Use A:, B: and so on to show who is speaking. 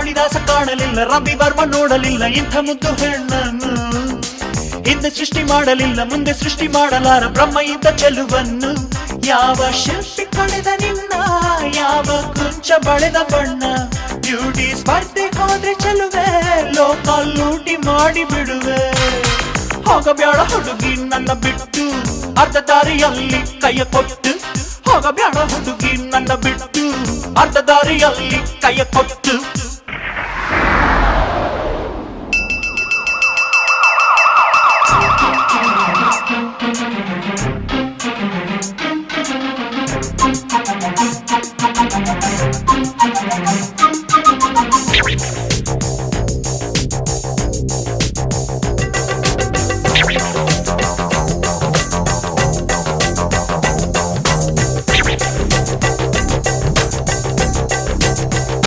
A: ಕಾಳಿದಾಸ ಕಾಣಲಿಲ್ಲ, ರವಿವರ್ಮ ನೋಡಲಿಲ್ಲ ಇಂಥ ಮುದ್ದು ಹೆಣ್ಣನ್ನು. ಹಿಂದೆ ಸೃಷ್ಟಿ ಮಾಡಲಿಲ್ಲ, ಮುಂದೆ ಸೃಷ್ಟಿ ಮಾಡಲಾರ ಬ್ರಹ್ಮ ಇದ್ದ ಚೆಲುವನ್ನು. ಯಾವ ಶಿಲ್ಪಿ ಕಳೆದ ನಿನ್ನ, ಯಾವ ಕುಂಚ ಬಳೆದ ಬಣ್ಣ. ಬ್ಯೂಟಿ ಸ್ಪರ್ಧೆ ಹೋದ್ರೆ ಚೆಲುವೆ, ಲೋಕ ಲೂಟಿ ಮಾಡಿ ಬಿಡುವೆ. ಹೋಗಬೇಡ ಹುಡುಗಿ ನನ್ನ ಬಿಟ್ಟು, ಅರ್ಧ ದಾರಿಯಲ್ಲಿ ಕೈಯ ಕೊಟ್ಟು. ಹೋಗಬೇಡ ಹುಡುಗಿ ನನ್ನ ಬಿಟ್ಟು, ಅರ್ಧ ದಾರಿಯಲ್ಲಿ ಕೈಯ ಕೊಟ್ಟು.